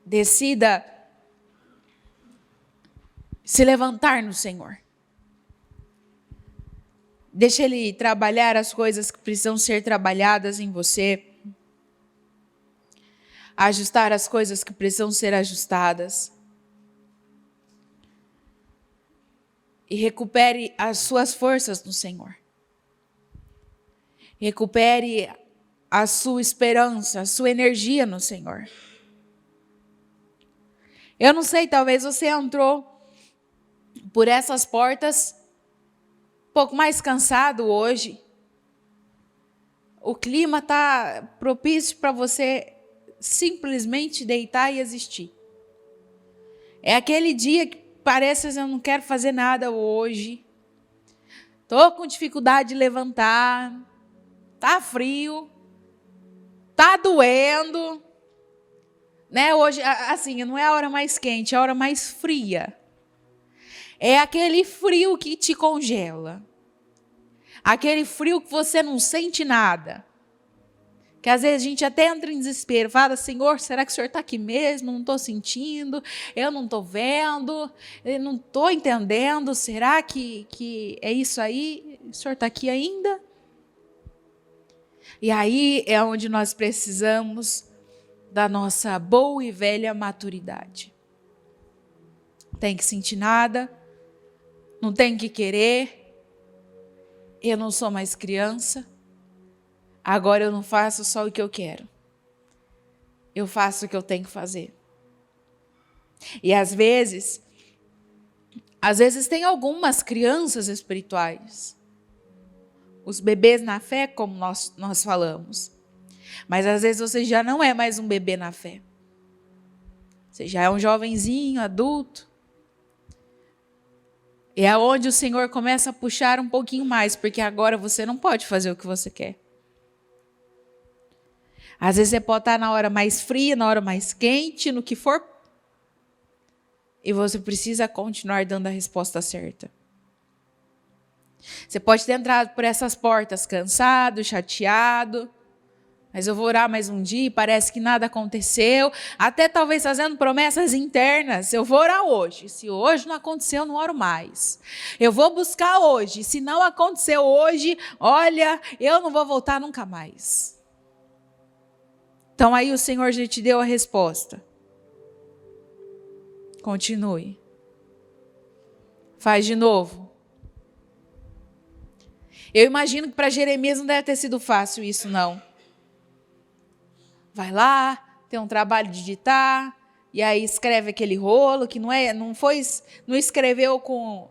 [SPEAKER 1] Decida se levantar no Senhor. Deixa Ele trabalhar as coisas que precisam ser trabalhadas em você. Ajustar as coisas que precisam ser ajustadas. E recupere as suas forças no Senhor. Recupere a sua esperança, a sua energia no Senhor. Eu não sei, talvez você entrou por essas portas um pouco mais cansado hoje. O clima está propício para você simplesmente deitar e existir. É aquele dia que parece que eu não quero fazer nada hoje. Estou com dificuldade de levantar. Está frio. Está doendo. Né? Hoje, assim, não é a hora mais quente, é a hora mais fria. É aquele frio que te congela. Aquele frio que você não sente nada. Que às vezes a gente até entra em desespero. Fala, Senhor, será que o Senhor está aqui mesmo? Não estou sentindo, eu não estou vendo, eu não estou entendendo. Será que é isso aí? O Senhor está aqui ainda? E aí é onde nós precisamos da nossa boa e velha maturidade. Tem que sentir nada. Não tem que querer, eu não sou mais criança, agora eu não faço só o que eu quero, eu faço o que eu tenho que fazer. E às vezes tem algumas crianças espirituais, os bebês na fé, como nós falamos, mas às vezes você já não é mais um bebê na fé, você já é um jovenzinho, adulto. É onde o Senhor começa a puxar um pouquinho mais, porque agora você não pode fazer o que você quer. Às vezes você pode estar na hora mais fria, na hora mais quente, no que for. E você precisa continuar dando a resposta certa. Você pode ter entrado por essas portas cansado, chateado. Mas eu vou orar mais um dia e parece que nada aconteceu. Até talvez fazendo promessas internas. Eu vou orar hoje. Se hoje não aconteceu, eu não oro mais. Eu vou buscar hoje. Se não aconteceu hoje, olha, eu não vou voltar nunca mais. Então aí o Senhor já te deu a resposta. Continue. Faz de novo. Eu imagino que para Jeremias não deve ter sido fácil isso, não. Vai lá, tem um trabalho de digitar, e aí escreve aquele rolo que não escreveu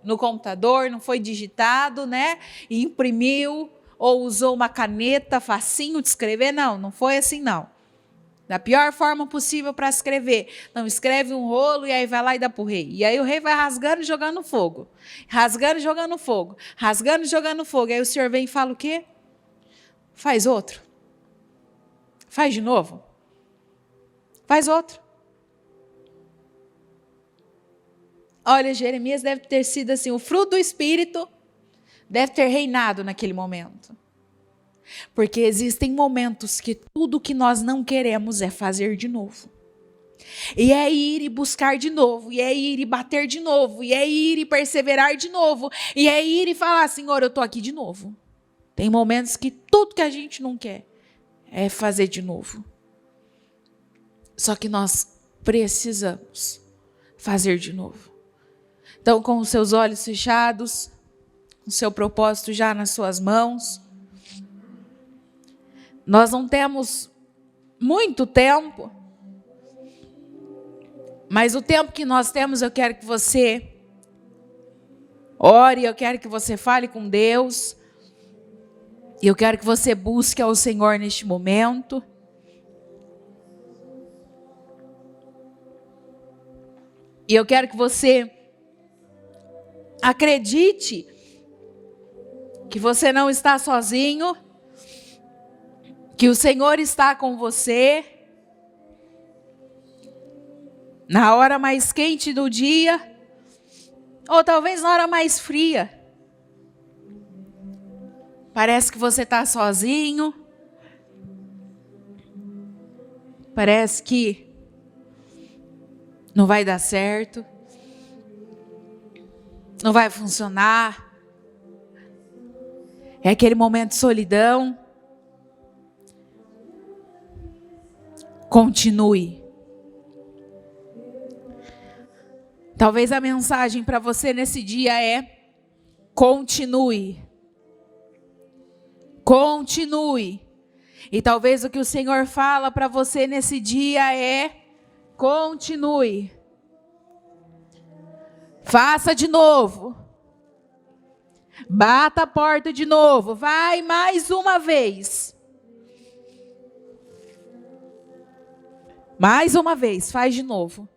[SPEAKER 1] no computador, não foi digitado, né? E imprimiu, ou usou uma caneta facinho de escrever. Não foi assim, não. Da pior forma possível para escrever. Não, escreve um rolo e aí vai lá e dá para o rei. E aí o rei vai rasgando e jogando fogo. Rasgando e jogando fogo. Rasgando e jogando fogo. Aí o Senhor vem e fala o quê? Faz outro. Faz de novo. Faz outro. Olha, Jeremias deve ter sido assim, o fruto do Espírito deve ter reinado naquele momento. Porque existem momentos que tudo que nós não queremos é fazer de novo. E é ir e buscar de novo, e é ir e bater de novo, e é ir e perseverar de novo, e é ir e falar, Senhor, eu estou aqui de novo. Tem momentos que tudo que a gente não quer é fazer de novo. Só que nós precisamos fazer de novo. Então, com os seus olhos fechados, o seu propósito já nas suas mãos. Nós não temos muito tempo, mas o tempo que nós temos, eu quero que você ore, eu quero que você fale com Deus, e eu quero que você busque ao Senhor neste momento. E eu quero que você acredite que você não está sozinho, que o Senhor está com você. Na hora mais quente do dia, ou talvez na hora mais fria. Parece que você está sozinho. Parece que não vai dar certo. Não vai funcionar. É aquele momento de solidão. Continue. Talvez a mensagem para você nesse dia é: continue. Continue. E talvez o que o Senhor fala para você nesse dia é: continue. Faça de novo. Bata a porta de novo. Vai mais uma vez. Mais uma vez, faz de novo.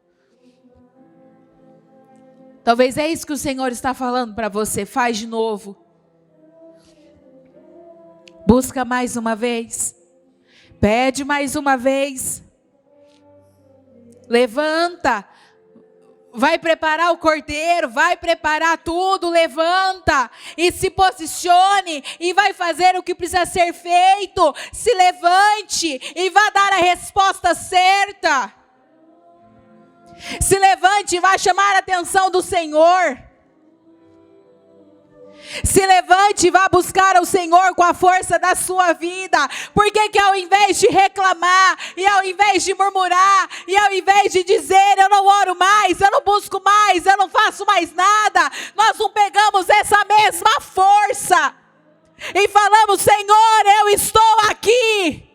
[SPEAKER 1] Talvez é isso que o Senhor está falando para você. Faz de novo. Busca mais uma vez. Pede mais uma vez. Levanta. Vai preparar o cordeiro. Vai preparar tudo. Levanta. E se posicione. E vai fazer o que precisa ser feito. Se levante. E vá dar a resposta certa. Se levante e vá chamar a atenção do Senhor. Se levante e vá buscar o Senhor com a força da sua vida. Porque que ao invés de reclamar, e ao invés de murmurar, e ao invés de dizer: eu não oro mais, eu não busco mais, eu não faço mais nada, nós não pegamos essa mesma força e falamos: Senhor, eu estou aqui.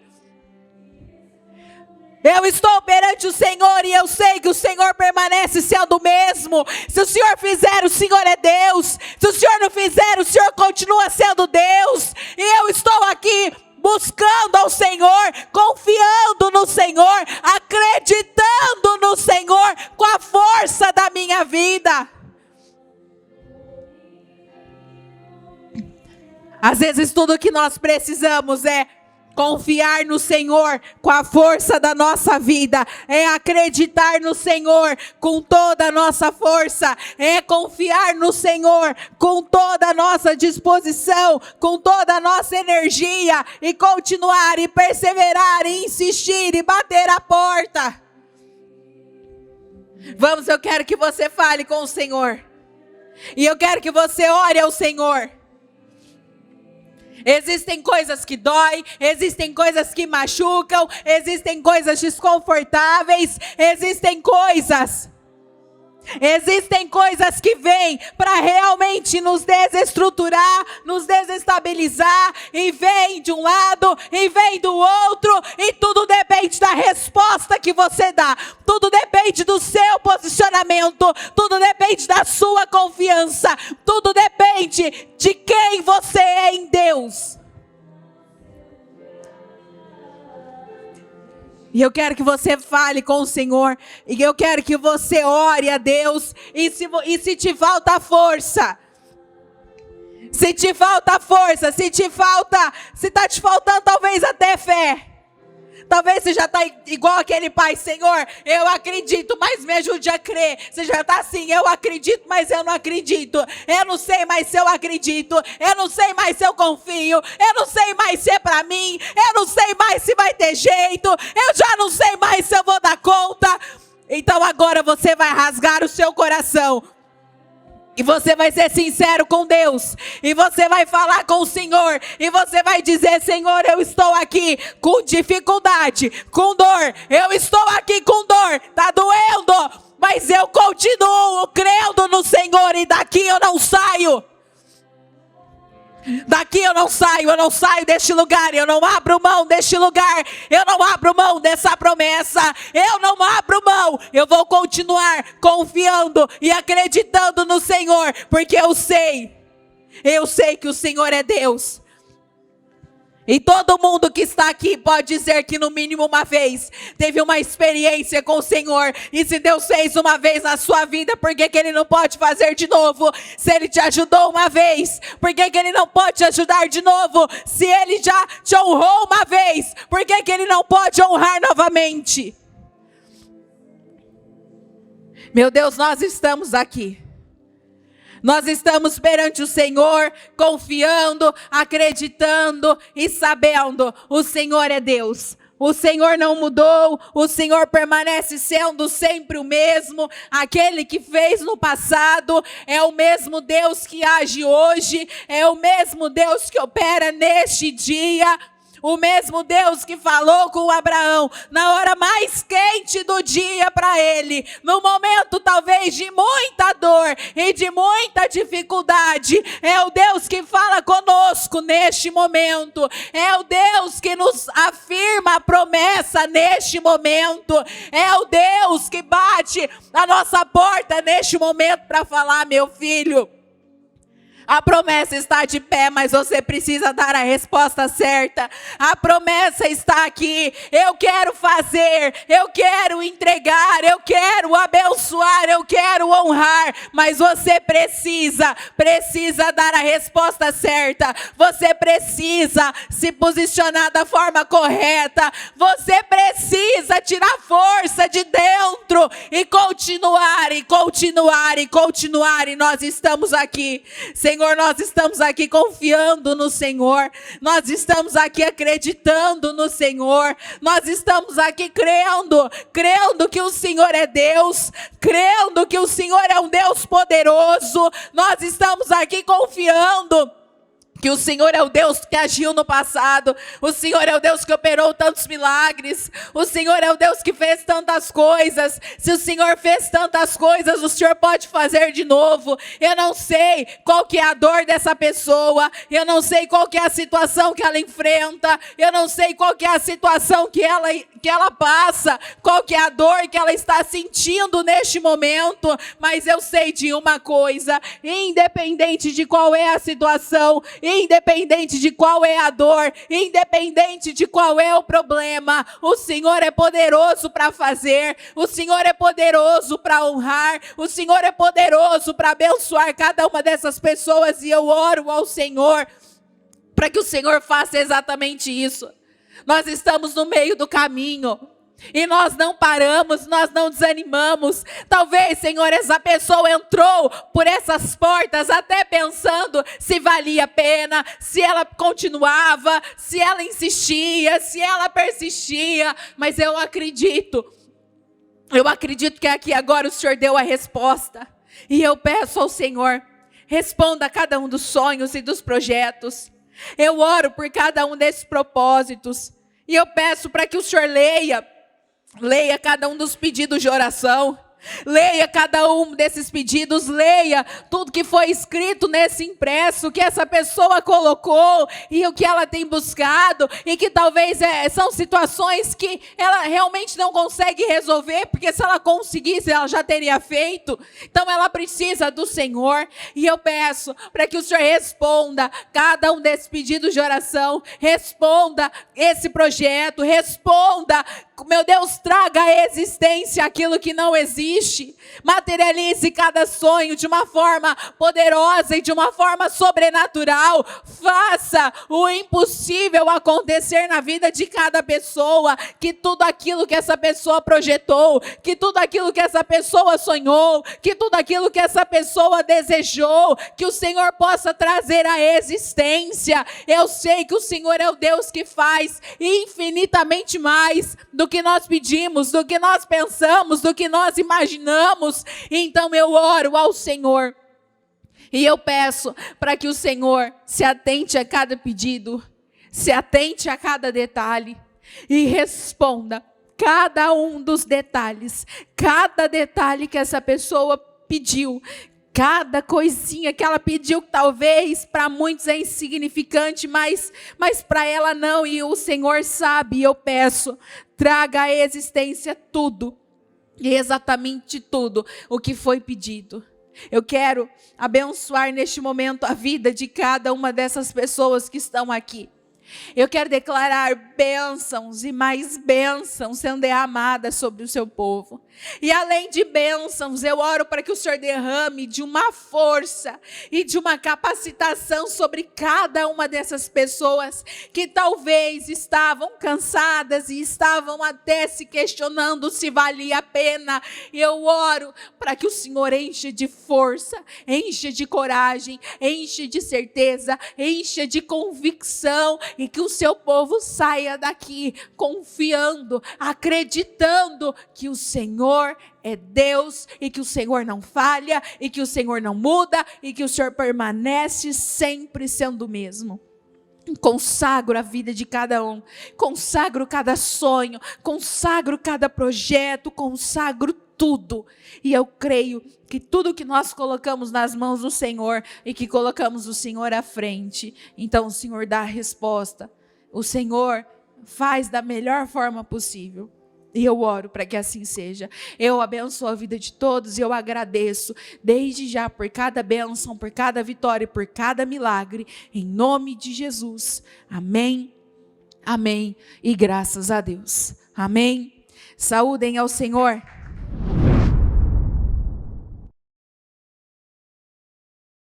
[SPEAKER 1] Eu estou perante o Senhor e eu sei que o Senhor permanece sendo o mesmo. Se o Senhor fizer, o Senhor é Deus. Se o Senhor não fizer, o Senhor continua sendo Deus. E eu estou aqui buscando ao Senhor, confiando no Senhor, acreditando no Senhor com a força da minha vida. Às vezes tudo que nós precisamos é confiar no Senhor com a força da nossa vida, é acreditar no Senhor com toda a nossa força, é confiar no Senhor com toda a nossa disposição, com toda a nossa energia, e continuar, e perseverar, e insistir, e bater a porta. Vamos, eu quero que você fale com o Senhor, e eu quero que você ore ao Senhor. Existem coisas que doem, existem coisas que machucam, existem coisas desconfortáveis, existem coisas que vêm para realmente nos desestruturar, nos desestabilizar, e vem de um lado e vem do outro, e tudo depende da resposta que você dá, tudo depende do seu posicionamento, tudo depende da sua confiança, tudo depende de quem você é em Deus. E eu quero que você fale com o Senhor. E eu quero que você ore a Deus. E se te falta força. Se te falta força. Se está te faltando talvez até fé. Talvez você já está igual aquele pai: Senhor, eu acredito, mas me ajude a crer. Você já está assim: eu acredito, mas eu não acredito. Eu não sei mais se eu acredito. Eu não sei mais se eu confio. Eu não sei mais se é para mim. Eu não sei mais se vai ter jeito. Eu já não sei mais se eu vou dar conta. Então agora você vai rasgar o seu coração. E você vai ser sincero com Deus. E você vai falar com o Senhor. E você vai dizer: Senhor, eu estou aqui com dificuldade, com dor. Eu estou aqui com dor. Está doendo. Mas eu continuo crendo no Senhor. E daqui eu não saio. Daqui eu não saio deste lugar, eu não abro mão deste lugar, eu não abro mão dessa promessa, eu não abro mão, eu vou continuar confiando e acreditando no Senhor, porque eu sei que o Senhor é Deus. E todo mundo que está aqui pode dizer que no mínimo uma vez teve uma experiência com o Senhor. E se Deus fez uma vez na sua vida, por que Ele não pode fazer de novo? Se Ele te ajudou uma vez, por que Ele não pode te ajudar de novo? Se Ele já te honrou uma vez, por que Ele não pode honrar novamente? Meu Deus, nós estamos aqui. Nós estamos perante o Senhor, confiando, acreditando e sabendo, o Senhor é Deus. O Senhor não mudou, o Senhor permanece sendo sempre o mesmo. Aquele que fez no passado é o mesmo Deus que age hoje, é o mesmo Deus que opera neste dia. O mesmo Deus que falou com Abraão na hora mais quente do dia para ele, no momento talvez de muita dor e de muita dificuldade, é o Deus que fala conosco neste momento, é o Deus que nos afirma a promessa neste momento, é o Deus que bate a nossa porta neste momento para falar: meu filho, a promessa está de pé, mas você precisa dar a resposta certa. A promessa está aqui. Eu quero fazer, eu quero entregar, eu quero abençoar, eu quero honrar. Mas você precisa dar a resposta certa. Você precisa se posicionar da forma correta. Você precisa tirar força de dentro e continuar, e continuar, e continuar. E nós estamos aqui, Senhor, nós estamos aqui confiando no Senhor, nós estamos aqui acreditando no Senhor, nós estamos aqui crendo que o Senhor é Deus, crendo que o Senhor é um Deus poderoso, nós estamos aqui confiando que o Senhor é o Deus que agiu no passado, o Senhor é o Deus que operou tantos milagres, o Senhor é o Deus que fez tantas coisas. Se o Senhor fez tantas coisas, o Senhor pode fazer de novo. Eu não sei qual que é a dor dessa pessoa, eu não sei qual que é a situação que ela enfrenta, eu não sei qual que é a situação que ela passa, qual que é a dor que ela está sentindo neste momento, mas eu sei de uma coisa: independente de qual é a situação, independente de qual é a dor, independente de qual é o problema, o Senhor é poderoso para fazer, o Senhor é poderoso para honrar, o Senhor é poderoso para abençoar cada uma dessas pessoas, e eu oro ao Senhor para que o Senhor faça exatamente isso. Nós estamos no meio do caminho e nós não paramos, nós não desanimamos. Talvez, Senhor, essa pessoa entrou por essas portas até pensando se valia a pena, se ela continuava, se ela insistia, se ela persistia. Mas eu acredito que aqui agora o Senhor deu a resposta. E eu peço ao Senhor, responda a cada um dos sonhos e dos projetos. Eu oro por cada um desses propósitos. E eu peço para que o Senhor leia cada um dos pedidos de oração. Leia cada um desses pedidos, leia tudo que foi escrito nesse impresso, que essa pessoa colocou e o que ela tem buscado, e que talvez são situações que ela realmente não consegue resolver, porque se ela conseguisse, ela já teria feito. Então ela precisa do Senhor, e eu peço para que o Senhor responda cada um desses pedidos de oração, responda esse projeto, responda, meu Deus, traga à existência aquilo que não existe, materialize cada sonho de uma forma poderosa e de uma forma sobrenatural, faça o impossível acontecer na vida de cada pessoa, que tudo aquilo que essa pessoa projetou, que tudo aquilo que essa pessoa sonhou, que tudo aquilo que essa pessoa desejou, que o Senhor possa trazer à existência. Eu sei que o Senhor é o Deus que faz infinitamente mais do que nós pedimos, do que nós pensamos, do que nós imaginamos. Então eu oro ao Senhor E eu peço para que o Senhor se atente a cada pedido, se atente a cada detalhe e responda cada um dos detalhes, cada detalhe que essa pessoa pediu, cada coisinha que ela pediu, que talvez para muitos é insignificante, mas para ela não, e o Senhor sabe. E eu peço, traga à existência tudo, exatamente tudo o que foi pedido. Eu quero abençoar neste momento a vida de cada uma dessas pessoas que estão aqui. Eu quero declarar bênçãos e mais bênçãos sendo derramadas sobre o seu povo. E além de bênçãos, eu oro para que o Senhor derrame de uma força e de uma capacitação sobre cada uma dessas pessoas que talvez estavam cansadas e estavam até se questionando se valia a pena. E eu oro para que o Senhor enche de força, enche de coragem, enche de certeza, enche de convicção, e que o seu povo saia daqui confiando, acreditando que o Senhor é Deus, e que o Senhor não falha, e que o Senhor não muda, e que o Senhor permanece sempre sendo o mesmo. Consagro a vida de cada um, consagro cada sonho, consagro cada projeto, consagro tudo. E eu creio que tudo que nós colocamos nas mãos do Senhor e que colocamos o Senhor à frente, então o Senhor dá a resposta. O Senhor faz da melhor forma possível. E eu oro para que assim seja. Eu abençoo a vida de todos e eu agradeço desde já por cada bênção, por cada vitória, por cada milagre. Em nome de Jesus. Amém, amém e graças a Deus. Amém. Saúdem ao Senhor.